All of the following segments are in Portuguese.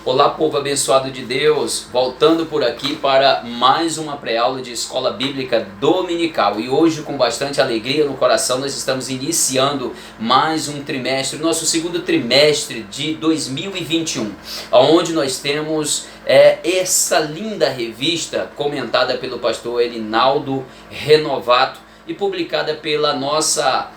Olá, povo abençoado de Deus, voltando por aqui para mais uma pré-aula de Escola Bíblica Dominical. E hoje, com bastante alegria no coração, nós estamos iniciando mais um trimestre, nosso segundo trimestre de 2021, onde nós temos essa linda revista comentada pelo pastor Elinaldo Renovato e publicada pela nossa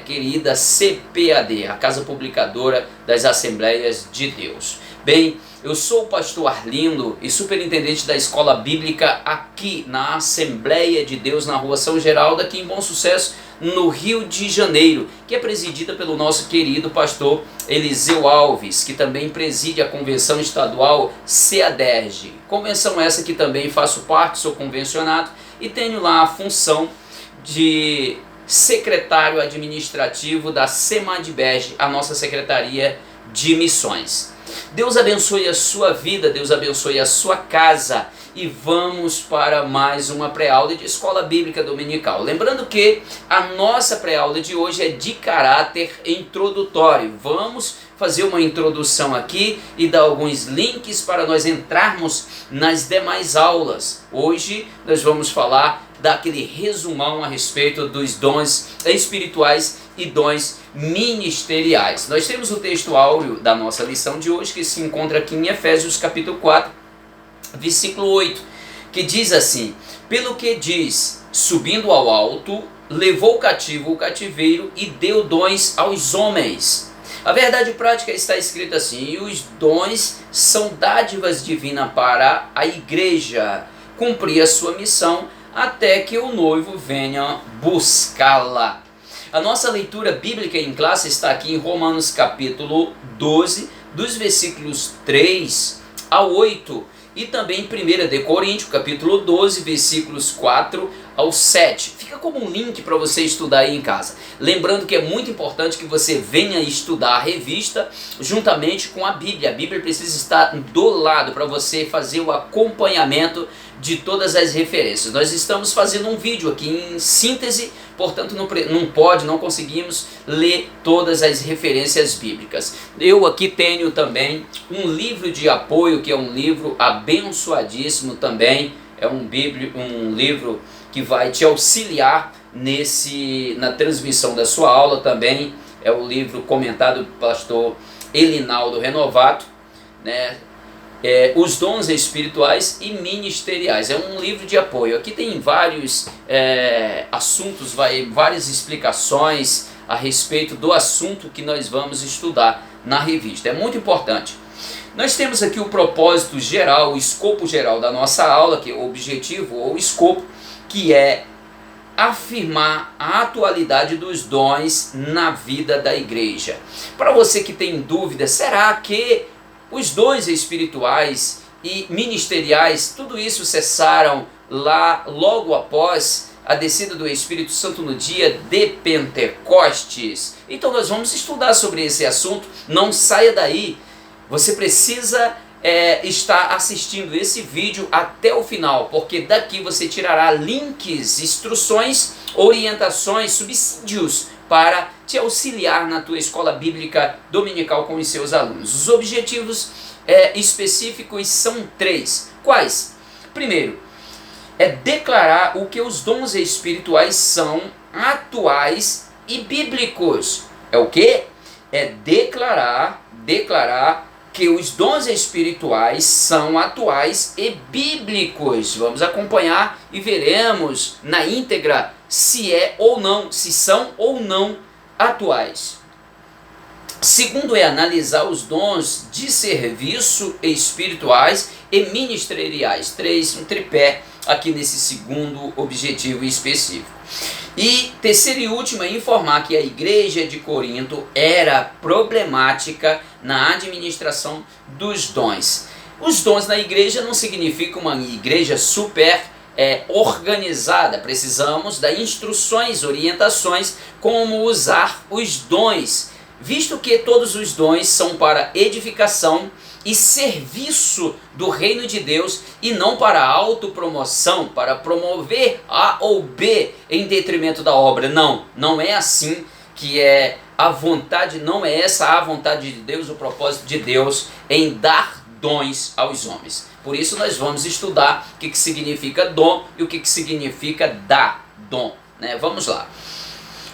querida CPAD, a Casa Publicadora das Assembleias de Deus. Bem, eu sou o pastor Arlindo e superintendente da Escola Bíblica aqui na Assembleia de Deus, na Rua São Geraldo, aqui em Bom Sucesso, no Rio de Janeiro, que é presidida pelo nosso querido pastor Eliseu Alves, que também preside a Convenção Estadual CEADERJ. Convenção essa que também faço parte, sou convencionado e tenho lá a função de secretário administrativo da CEMADBERJ, a nossa Secretaria de Missões. Deus abençoe a sua vida, Deus abençoe a sua casa e vamos para mais uma pré-aula de Escola Bíblica Dominical. Lembrando que a nossa pré-aula de hoje é de caráter introdutório. Vamos fazer uma introdução aqui e dar alguns links para nós entrarmos nas demais aulas. Hoje nós vamos falar daquele resumão a respeito dos dons espirituais e dons ministeriais. Nós temos o texto áureo da nossa lição de hoje, que se encontra aqui em Efésios capítulo 4, versículo 8, que diz assim: pelo que diz, subindo ao alto, levou cativo o cativeiro e deu dons aos homens. A verdade prática está escrita assim: e os dons são dádivas divinas para a igreja cumprir a sua missão até que o noivo venha buscá-la. A nossa leitura bíblica em classe está aqui em Romanos capítulo 12, dos versículos 3 a 8, e também em 1 de Coríntios capítulo 12, versículos 4 ao 7. Fica como um link para você estudar aí em casa. Lembrando que é muito importante que você venha estudar a revista juntamente com a Bíblia. A Bíblia precisa estar do lado para você fazer o acompanhamento de todas as referências. Nós estamos fazendo um vídeo aqui em síntese, portanto não conseguimos ler todas as referências bíblicas. Eu aqui tenho também um livro de apoio, que é um livro abençoadíssimo também, é um livro que vai te auxiliar na transmissão da sua aula também. É o livro comentado do pastor Elinaldo Renovato, os dons espirituais e ministeriais. É um livro de apoio. Aqui tem vários assuntos, várias explicações a respeito do assunto que nós vamos estudar na revista. É muito importante. Nós temos aqui o propósito geral, o escopo geral da nossa aula, que é o objetivo ou escopo, que é afirmar a atualidade dos dons na vida da igreja. Para você que tem dúvida, será que os dons espirituais e ministeriais, tudo isso cessaram lá logo após a descida do Espírito Santo no dia de Pentecostes? Então nós vamos estudar sobre esse assunto. Não saia daí, você precisa estar assistindo esse vídeo até o final, porque daqui você tirará links, instruções, orientações, subsídios para te auxiliar na tua escola bíblica dominical com os seus alunos. Os objetivos específicos são 3. Quais? Primeiro, é declarar o que os dons espirituais são atuais e bíblicos. É o quê? É declarar que os dons espirituais são atuais e bíblicos. Vamos acompanhar e veremos na íntegra se são ou não atuais. Segundo é analisar os dons de serviço espirituais e ministeriais. 3, um tripé aqui nesse segundo objetivo específico. E terceiro e último é informar que a igreja de Corinto era problemática na administração dos dons. Os dons na igreja não significam uma igreja super organizada. Precisamos dar instruções, orientações como usar os dons, visto que todos os dons são para edificação e serviço do reino de Deus e não para autopromoção, para promover A ou B em detrimento da obra. Não é assim que é a vontade, não é essa a vontade de Deus, o propósito de Deus em dar dons aos homens. Por isso nós vamos estudar o que significa dom e o que significa dar dom, né? Vamos lá.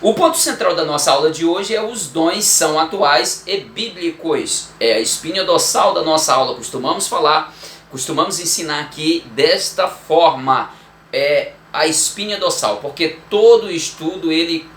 O ponto central da nossa aula de hoje é os dons são atuais e bíblicos. É a espinha dorsal da nossa aula, costumamos ensinar aqui desta forma, a espinha dorsal, porque todo estudo ele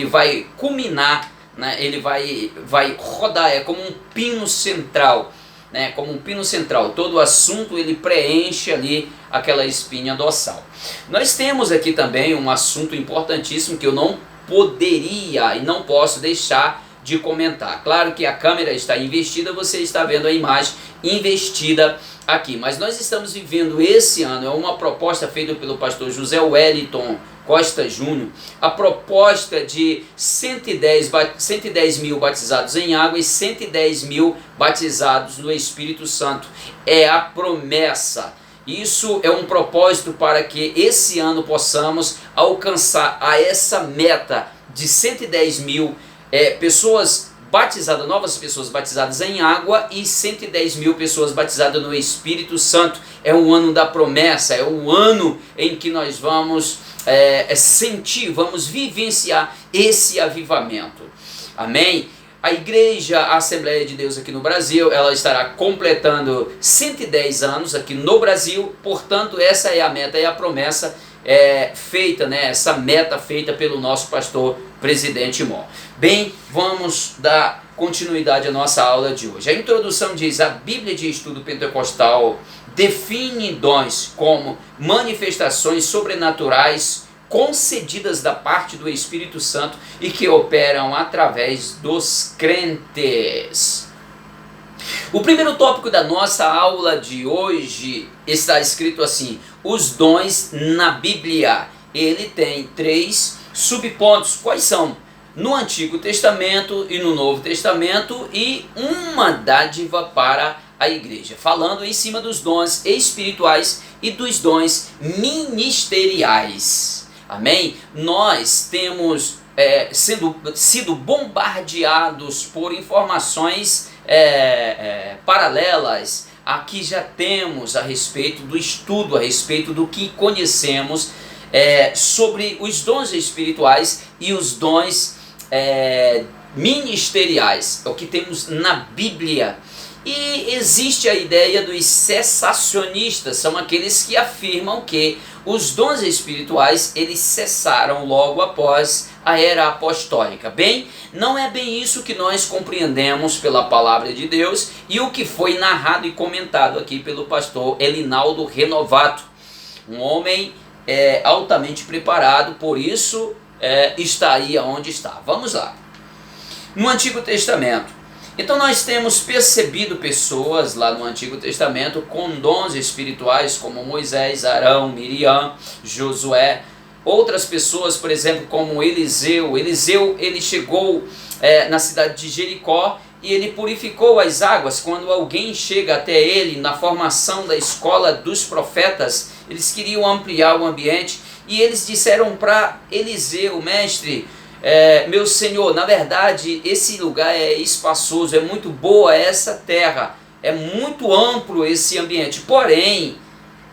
vai culminar, né? Ele vai rodar, é como um pino central, né? Como um pino central, todo assunto ele preenche ali aquela espinha dorsal. Nós temos aqui também um assunto importantíssimo que eu não poderia e não posso deixar de comentar. Claro que a câmera está investida, você está vendo a imagem investida aqui, mas nós estamos vivendo esse ano, é uma proposta feita pelo pastor José Wellington Costa Júnior, a proposta de 110 mil batizados em água e 110 mil batizados no Espírito Santo. É a promessa. Isso é um propósito para que esse ano possamos alcançar a essa meta de 110 mil pessoas batizadas, novas pessoas batizadas em água e 110 mil pessoas batizadas no Espírito Santo. É um ano da promessa, é um ano em que nós vamos sentir, vamos vivenciar esse avivamento. Amém? A Igreja Assembleia de Deus aqui no Brasil, ela estará completando 110 anos aqui no Brasil, portanto essa é a meta, é a promessa feita, né? Essa meta feita pelo nosso pastor Presidente Mó. Bem, vamos dar continuidade à nossa aula de hoje. A introdução diz: a Bíblia de Estudo Pentecostal define dons como manifestações sobrenaturais concedidas da parte do Espírito Santo e que operam através dos crentes. O primeiro tópico da nossa aula de hoje está escrito assim: os dons na Bíblia. Ele tem 3 subpontos. Quais são? No Antigo Testamento e no Novo Testamento, e uma dádiva para a igreja, falando em cima dos dons espirituais e dos dons ministeriais. Amém? Nós temos sido bombardeados por informações paralelas. Aqui já temos a respeito do estudo, a respeito do que conhecemos sobre os dons espirituais e os dons ministeriais, é o que temos na Bíblia. E existe a ideia dos cessacionistas, são aqueles que afirmam que os dons espirituais eles cessaram logo após a era apostólica. Bem, não é bem isso que nós compreendemos pela palavra de Deus e o que foi narrado e comentado aqui pelo pastor Elinaldo Renovato, um homem altamente preparado, por isso está aí onde está. Vamos lá. No Antigo Testamento, então nós temos percebido pessoas lá no Antigo Testamento com dons espirituais como Moisés, Arão, Miriam, Josué, outras pessoas, por exemplo, como Eliseu. Eliseu, ele chegou na cidade de Jericó e ele purificou as águas. Quando alguém chega até ele na formação da escola dos profetas, eles queriam ampliar o ambiente e eles disseram para Eliseu: mestre, meu senhor, na verdade esse lugar é espaçoso, é muito boa essa terra, é muito amplo esse ambiente, porém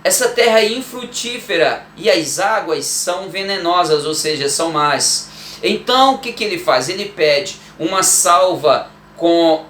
essa terra é infrutífera e as águas são venenosas, ou seja, são más. Então o que ele faz? Ele pede uma salva com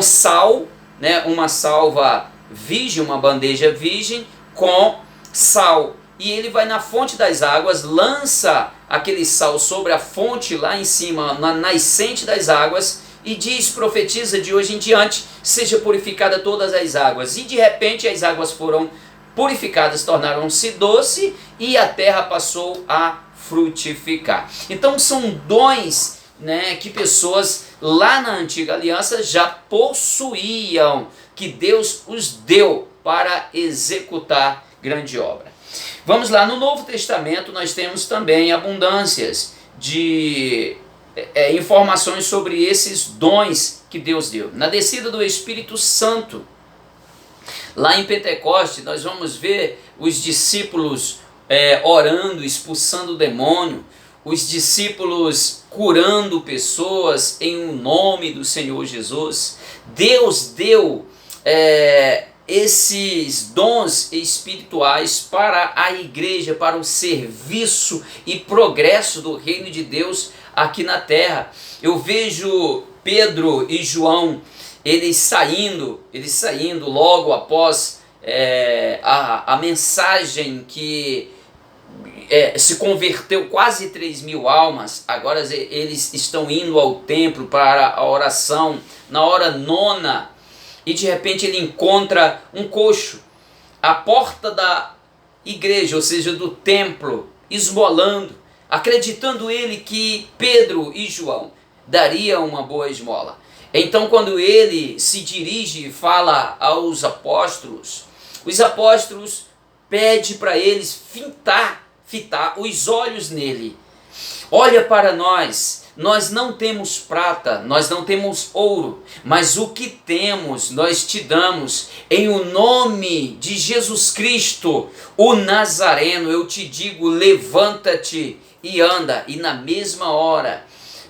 sal, né? Uma salva virgem, uma bandeja virgem com sal. E ele vai na fonte das águas, lança aquele sal sobre a fonte lá em cima, na nascente das águas, e diz, profetiza: de hoje em diante seja purificada todas as águas. E de repente as águas foram purificadas, tornaram-se doce e a terra passou a frutificar. Então são dons, né, que pessoas lá na antiga aliança já possuíam, que Deus os deu para executar grande obra. Vamos lá, no Novo Testamento nós temos também abundâncias de informações sobre esses dons que Deus deu. Na descida do Espírito Santo, lá em Pentecoste, nós vamos ver os discípulos orando, expulsando o demônio, os discípulos curando pessoas em nome do Senhor Jesus. Deus deu esses dons espirituais para a igreja, para o serviço e progresso do reino de Deus aqui na terra. Eu vejo Pedro e João, eles saindo logo após a mensagem que se converteu quase 3.000 almas. Agora eles estão indo ao templo para a oração na hora nona, e de repente ele encontra um coxo à porta da igreja, ou seja, do templo, esmolando, acreditando ele que Pedro e João daria uma boa esmola. Então, quando ele se dirige e fala aos apóstolos, os apóstolos pedem para eles fitar os olhos nele. Olha para nós não temos prata, nós não temos ouro, mas o que temos nós te damos. Em o nome de Jesus Cristo, o Nazareno, eu te digo, levanta-te e anda. E na mesma hora,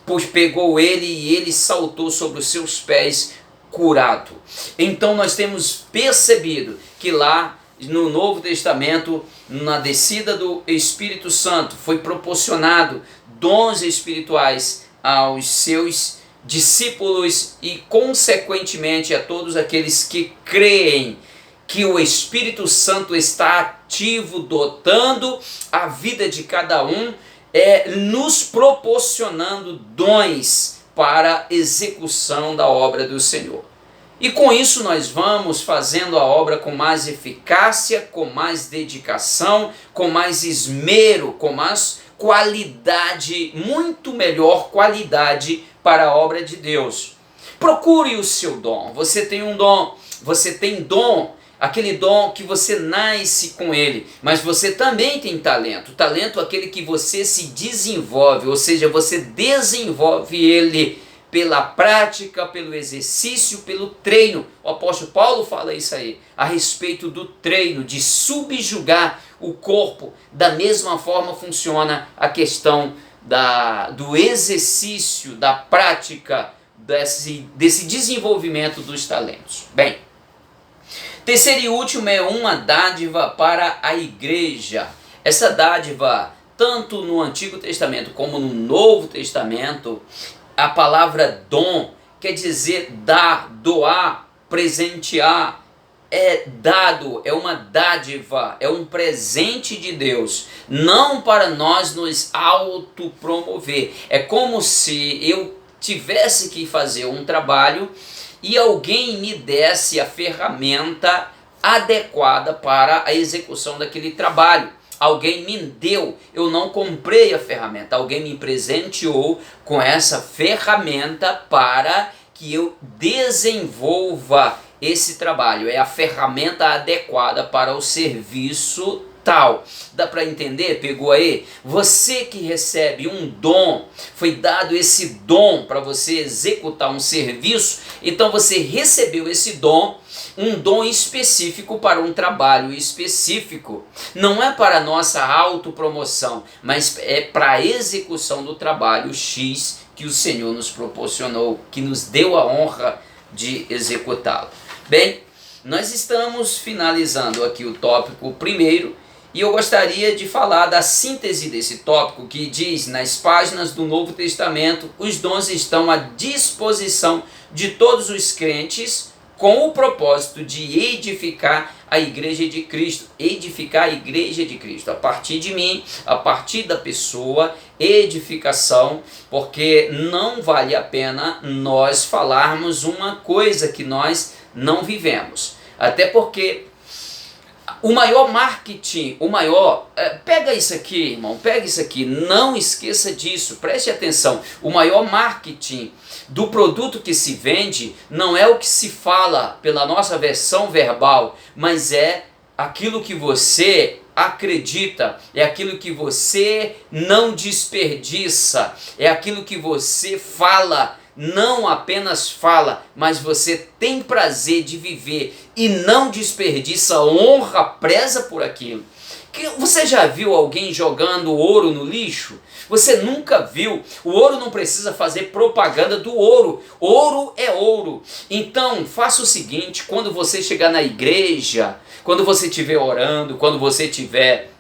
pois pegou ele e ele saltou sobre os seus pés, curado. Então nós temos percebido que lá no Novo Testamento, na descida do Espírito Santo, foi proporcionado dons espirituais aos seus discípulos e consequentemente a todos aqueles que creem que o Espírito Santo está ativo, dotando a vida de cada um, nos proporcionando dons para execução da obra do Senhor. E com isso nós vamos fazendo a obra com mais eficácia, com mais dedicação, com mais esmero, com mais qualidade, muito melhor qualidade para a obra de Deus. Procure o seu dom. Você tem um dom, você tem dom, aquele dom que você nasce com ele, mas você também tem talento. Talento é aquele que você se desenvolve, ou seja, você desenvolve ele pela prática, pelo exercício, pelo treino. O apóstolo Paulo fala isso aí, a respeito do treino, de subjugar o corpo. Da mesma forma funciona a questão do exercício, da prática, desse desenvolvimento dos talentos. Bem, terceiro e último é uma dádiva para a igreja. Essa dádiva, tanto no Antigo Testamento como no Novo Testamento, a palavra dom quer dizer dar, doar, presentear, é dado, é uma dádiva, é um presente de Deus, não para nós nos autopromover. É como se eu tivesse que fazer um trabalho e alguém me desse a ferramenta adequada para a execução daquele trabalho. Alguém me deu, eu não comprei a ferramenta, alguém me presenteou com essa ferramenta para que eu desenvolva esse trabalho. É a ferramenta adequada para o serviço tal. Dá para entender? Pegou aí? Você que recebe um dom, foi dado esse dom para você executar um serviço, então você recebeu esse dom, um dom específico para um trabalho específico. Não é para nossa autopromoção, mas é para a execução do trabalho X que o Senhor nos proporcionou, que nos deu a honra de executá-lo. Bem, nós estamos finalizando aqui o tópico primeiro, e eu gostaria de falar da síntese desse tópico, que diz nas páginas do Novo Testamento: os dons estão à disposição de todos os crentes com o propósito de edificar a igreja de Cristo. Edificar a igreja de Cristo, a partir de mim, a partir da pessoa, edificação, porque não vale a pena nós falarmos uma coisa que nós não vivemos. Até porque o maior marketing, pega isso aqui, irmão, pega isso aqui, não esqueça disso, preste atenção. O maior marketing do produto que se vende não é o que se fala pela nossa versão verbal, mas é aquilo que você acredita, é aquilo que você não desperdiça, é aquilo que você fala. Não apenas fala, mas você tem prazer de viver e não desperdiça honra, preza por aquilo. Você já viu alguém jogando ouro no lixo? Você nunca viu. O ouro não precisa fazer propaganda do ouro. Ouro é ouro. Então, faça o seguinte, quando você chegar na igreja, quando você estiver orando, quando você estiver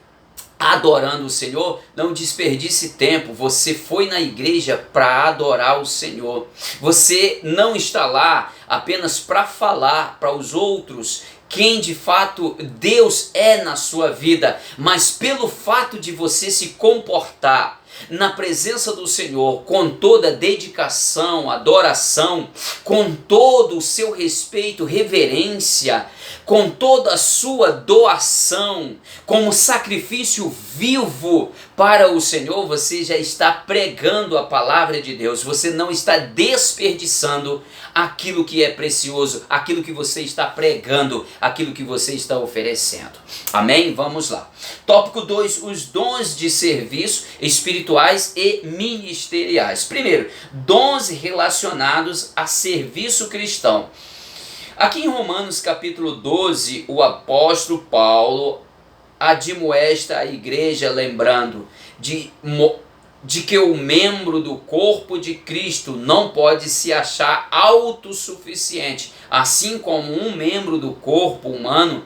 adorando o Senhor, não desperdice tempo. Você foi na igreja para adorar o Senhor. Você não está lá apenas para falar para os outros quem de fato Deus é na sua vida, mas pelo fato de você se comportar na presença do Senhor com toda dedicação, adoração, com todo o seu respeito, reverência, com toda a sua doação, como sacrifício vivo para o Senhor, você já está pregando a palavra de Deus, você não está desperdiçando aquilo que é precioso, aquilo que você está pregando, aquilo que você está oferecendo. Amém? Vamos lá. Tópico 2, os dons de serviço espirituais e ministeriais. Primeiro, dons relacionados a serviço cristão. Aqui em Romanos capítulo 12, o apóstolo Paulo admoesta a igreja, lembrando de que o membro do corpo de Cristo não pode se achar autossuficiente, assim como um membro do corpo humano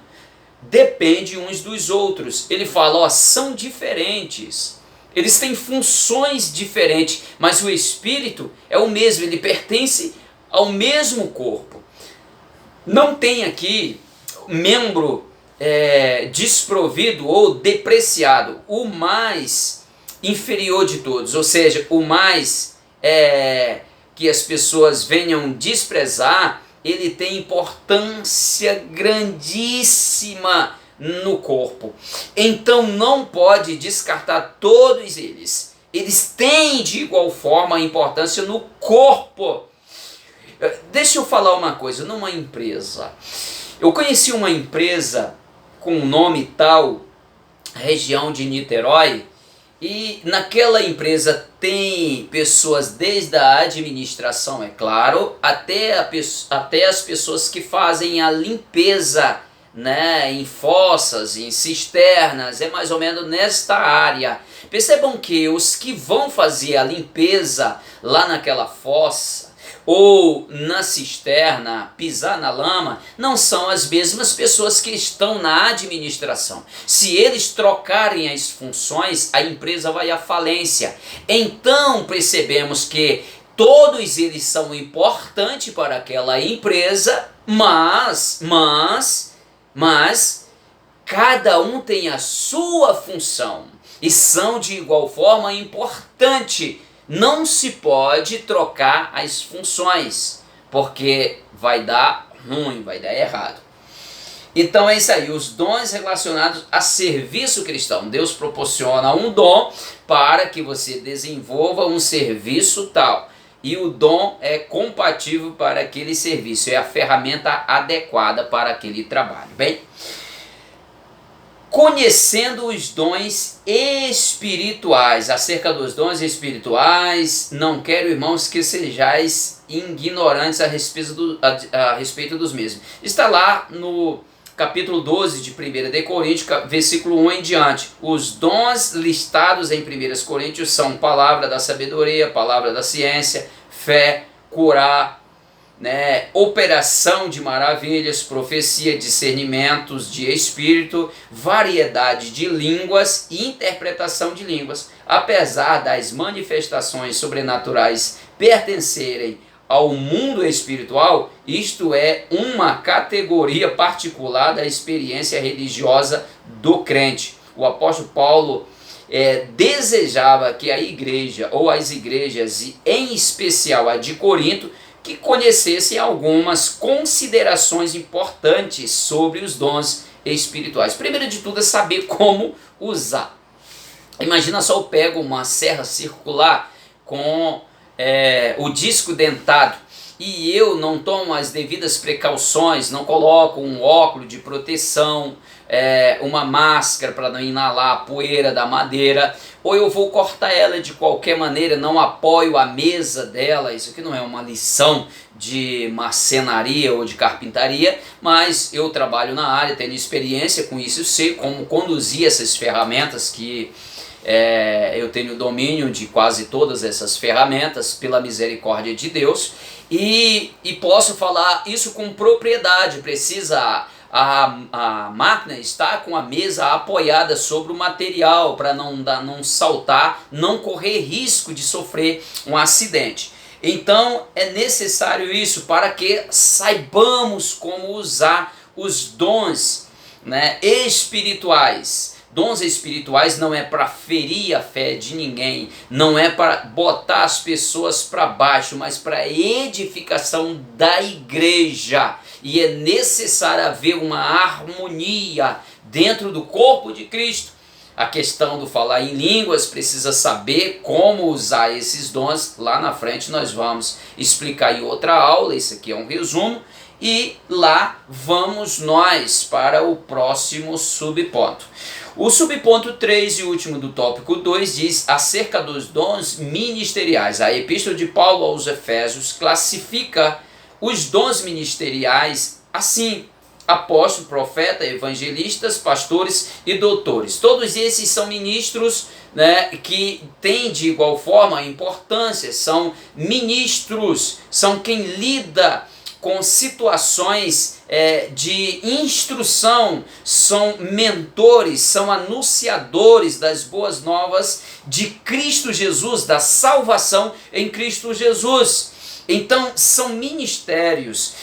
depende uns dos outros. Ele fala, são diferentes, eles têm funções diferentes, mas o Espírito é o mesmo, ele pertence ao mesmo corpo. Não tem aqui membro desprovido ou depreciado, o mais inferior de todos, ou seja, o mais que as pessoas venham desprezar, ele tem importância grandíssima no corpo. Então não pode descartar todos eles. Eles têm de igual forma importância no corpo. Deixa eu falar uma coisa, numa empresa. Eu conheci uma empresa com um nome tal, região de Niterói, e naquela empresa tem pessoas desde a administração, é claro, até as pessoas que fazem a limpeza, né, em fossas, em cisternas, é mais ou menos nesta área. Percebam que os que vão fazer a limpeza lá naquela fossa, ou na cisterna, pisar na lama, não são as mesmas pessoas que estão na administração. Se eles trocarem as funções, a empresa vai à falência. Então percebemos que todos eles são importantes para aquela empresa, mas cada um tem a sua função e são de igual forma importantes. Não se pode trocar as funções, porque vai dar ruim, vai dar errado. Então é isso aí, os dons relacionados a serviço cristão. Deus proporciona um dom para que você desenvolva um serviço tal. E o dom é compatível para aquele serviço, é a ferramenta adequada para aquele trabalho. Bem, conhecendo os dons espirituais. Acerca dos dons espirituais, não quero, irmãos, que sejais ignorantes a respeito dos mesmos. Está lá no capítulo 12 de 1 de Coríntios, versículo 1 em diante. Os dons listados em 1 Coríntios são palavra da sabedoria, palavra da ciência, fé, curar, operação de maravilhas, profecia, discernimentos de espírito, variedade de línguas e interpretação de línguas. Apesar das manifestações sobrenaturais pertencerem ao mundo espiritual, isto é uma categoria particular da experiência religiosa do crente. O apóstolo Paulo desejava que a igreja, ou as igrejas, e em especial a de Corinto, que conhecessem algumas considerações importantes sobre os dons espirituais. Primeiro de tudo é saber como usar. Imagina só, eu pego uma serra circular com o disco dentado e eu não tomo as devidas precauções, não coloco um óculos de proteção, uma máscara para não inalar a poeira da madeira, ou eu vou cortar ela de qualquer maneira, não apoio a mesa dela. Isso aqui não é uma lição de marcenaria ou de carpintaria, mas eu trabalho na área, tenho experiência com isso, eu sei como conduzir essas ferramentas que eu tenho domínio de quase todas essas ferramentas pela misericórdia de Deus, e posso falar isso com propriedade. Precisa a máquina estar com a mesa apoiada sobre o material para não saltar, não correr risco de sofrer um acidente. Então é necessário isso para que saibamos como usar os dons, né, espirituais. Dons espirituais não é para ferir a fé de ninguém, não é para botar as pessoas para baixo, mas para edificação da igreja. E é necessário haver uma harmonia dentro do corpo de Cristo. A questão do falar em línguas, precisa saber como usar esses dons. Lá na frente nós vamos explicar em outra aula, isso aqui é um resumo. E lá vamos nós para o próximo subponto. O subponto 3 e último do tópico 2 diz acerca dos dons ministeriais. A epístola de Paulo aos Efésios classifica os dons ministeriais assim: apóstolo, profeta, evangelistas, pastores e doutores. Todos esses são ministros, né, que têm de igual forma importância, são ministros, são quem lida com situações de instrução, são mentores, são anunciadores das boas novas de Cristo Jesus, da salvação em Cristo Jesus. Então são ministérios,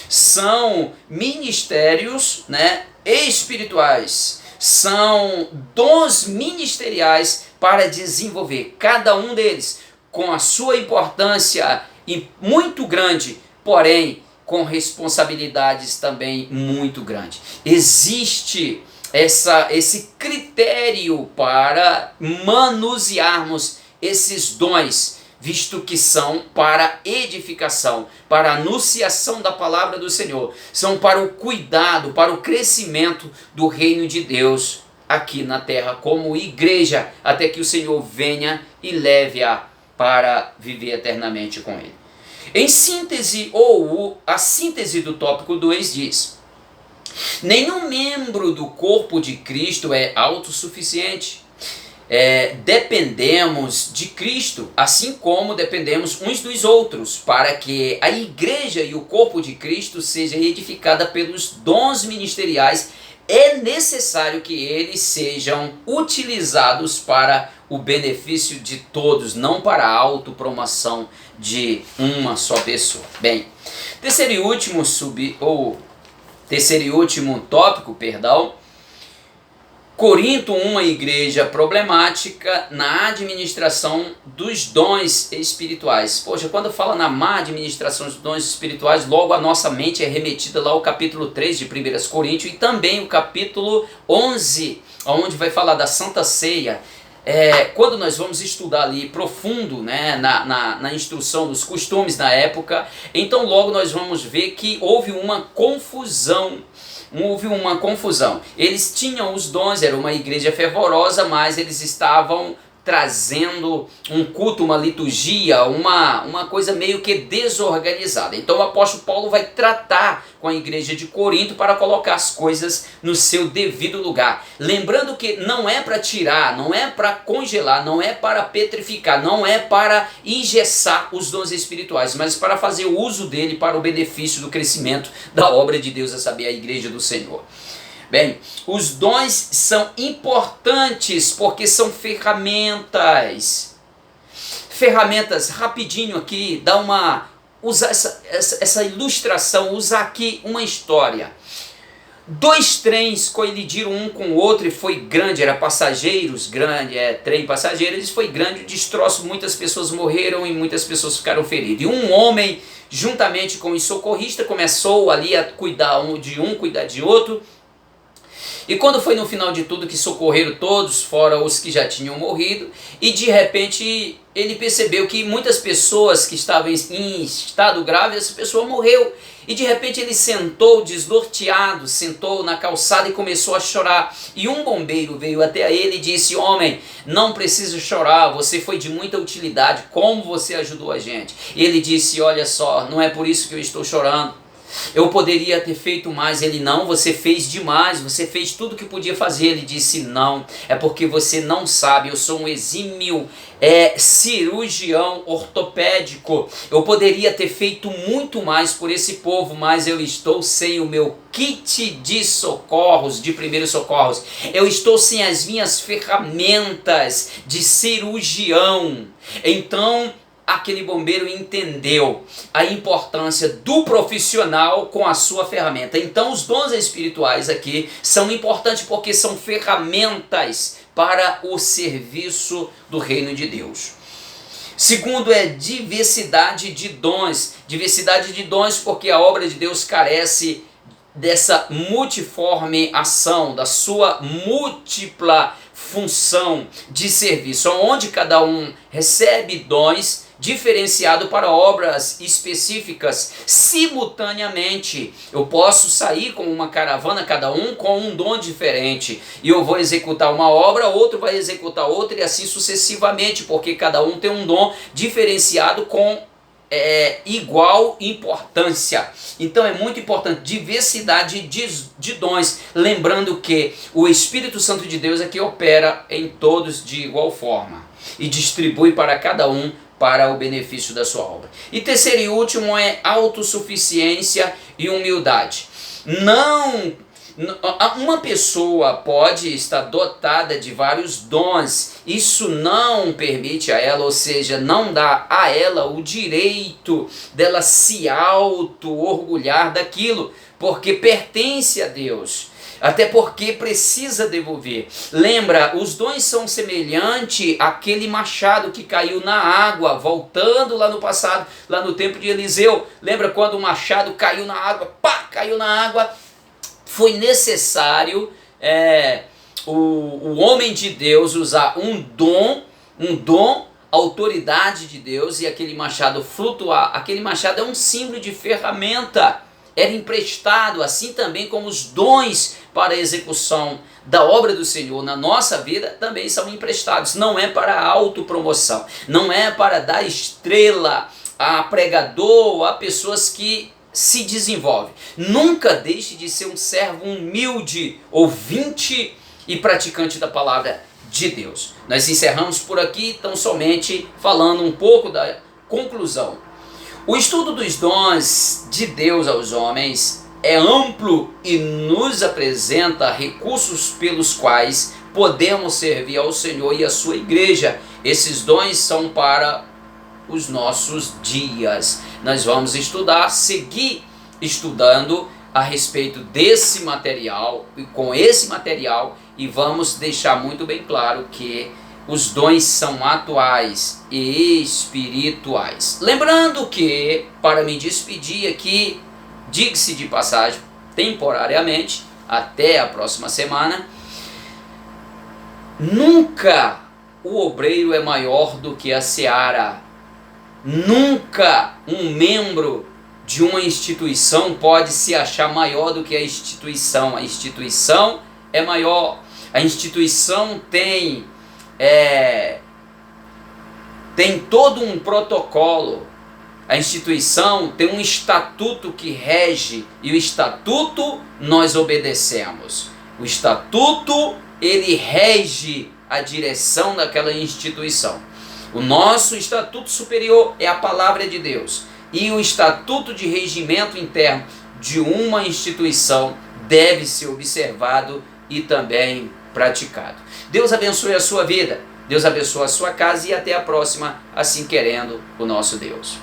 né, espirituais, são dons ministeriais para desenvolver, cada um deles com a sua importância muito grande, porém com responsabilidades também muito grandes. Existe esse critério para manusearmos esses dons, visto que são para edificação, para anunciação da palavra do Senhor, são para o cuidado, para o crescimento do reino de Deus aqui na terra, como igreja, até que o Senhor venha e leve-a para viver eternamente com Ele. Em síntese, a síntese do tópico 2 diz: nenhum membro do corpo de Cristo é autossuficiente. Dependemos de Cristo, assim como dependemos uns dos outros, para que a igreja e o corpo de Cristo seja edificada pelos dons ministeriais. É necessário que eles sejam utilizados para o benefício de todos, não para a autopromoção de uma só pessoa. Bem, terceiro e último tópico, Corinto, uma igreja problemática na administração dos dons espirituais. Poxa, quando fala na má administração dos dons espirituais, logo a nossa mente é remetida lá ao capítulo 3 de 1 Coríntios e também o capítulo 11, onde vai falar da Santa Ceia. Quando nós vamos estudar ali profundo, né, na instrução dos costumes da época, então logo nós vamos ver que houve uma confusão. Eles tinham os dons, era uma igreja fervorosa, mas eles estavam trazendo um culto, uma liturgia, uma coisa meio que desorganizada. Então o apóstolo Paulo vai tratar com a igreja de Corinto para colocar as coisas no seu devido lugar. Lembrando que não é para tirar, não é para congelar, não é para petrificar, não é para engessar os dons espirituais, mas para fazer o uso dele para o benefício do crescimento da obra de Deus, a saber, a igreja do Senhor. Bem, os dons são importantes porque são ferramentas. Ferramentas, rapidinho aqui, usar essa ilustração, usar aqui uma história. 2 trens colidiram um com o outro e foi grande, era passageiros, trem passageiros, foi grande, o destroço, muitas pessoas morreram e muitas pessoas ficaram feridas. E um homem, juntamente com os socorristas, começou ali a cuidar de um, cuidar de outro. E quando foi no final de tudo que socorreram todos, fora os que já tinham morrido, e de repente ele percebeu que muitas pessoas que estavam em estado grave, essa pessoa morreu. E de repente ele sentou desnorteado, sentou na calçada e começou a chorar. E um bombeiro veio até ele e disse: homem, não precisa chorar, você foi de muita utilidade, como você ajudou a gente? E ele disse: olha só, não é por isso que eu estou chorando. Eu poderia ter feito mais. Ele: não, você fez demais, você fez tudo que podia fazer. Ele disse: não, é porque você não sabe, eu sou um exímio cirurgião ortopédico. Eu poderia ter feito muito mais por esse povo, mas eu estou sem o meu kit de socorros, de primeiros socorros. Eu estou sem as minhas ferramentas de cirurgião. Então aquele bombeiro entendeu a importância do profissional com a sua ferramenta. Então os dons espirituais aqui são importantes porque são ferramentas para o serviço do reino de Deus. Segundo é diversidade de dons. Diversidade de dons porque a obra de Deus carece dessa multiforme ação, da sua múltipla função de serviço, onde cada um recebe dons diferenciado para obras específicas simultaneamente. Eu posso sair com uma caravana, cada um com um dom diferente, e eu vou executar uma obra, outro vai executar outra, e assim sucessivamente, porque cada um tem um dom diferenciado com igual importância. Então é muito importante diversidade de dons, lembrando que o Espírito Santo de Deus é que opera em todos de igual forma e distribui para cada um para o benefício da sua obra. E terceiro e último é autossuficiência e humildade. Uma pessoa pode estar dotada de vários dons, isso não permite a ela, ou seja, não dá a ela o direito dela se auto-orgulhar daquilo, porque pertence a Deus. Até porque precisa devolver. Lembra, os dons são semelhantes àquele machado que caiu na água, voltando lá no passado, lá no tempo de Eliseu. Lembra quando o machado caiu na água? Pá, caiu na água. Foi necessário o homem de Deus usar um dom, autoridade de Deus, e aquele machado flutuar. Aquele machado é um símbolo de ferramenta. Era emprestado, assim também como os dons para a execução da obra do Senhor na nossa vida também são emprestados. Não é para a autopromoção, não é para dar estrela a pregador ou a pessoas que se desenvolvem. Nunca deixe de ser um servo humilde, ouvinte e praticante da palavra de Deus. Nós encerramos por aqui, tão somente falando um pouco da conclusão. O estudo dos dons de Deus aos homens é amplo e nos apresenta recursos pelos quais podemos servir ao Senhor e à sua igreja. Esses dons são para os nossos dias. Nós vamos seguir estudando a respeito desse material, e com esse material, e vamos deixar muito bem claro que os dons são atuais e espirituais. Lembrando que, para me despedir aqui, diga-se de passagem, temporariamente, até a próxima semana, nunca o obreiro é maior do que a seara. Nunca um membro de uma instituição pode se achar maior do que a instituição. A instituição é maior. A instituição tem todo um protocolo. A instituição tem um estatuto que rege, e o estatuto nós obedecemos. O estatuto, ele rege a direção daquela instituição. O nosso estatuto superior é a palavra de Deus, e o estatuto de regimento interno de uma instituição deve ser observado e também praticado. Deus abençoe a sua vida, Deus abençoe a sua casa, e até a próxima, assim querendo o nosso Deus.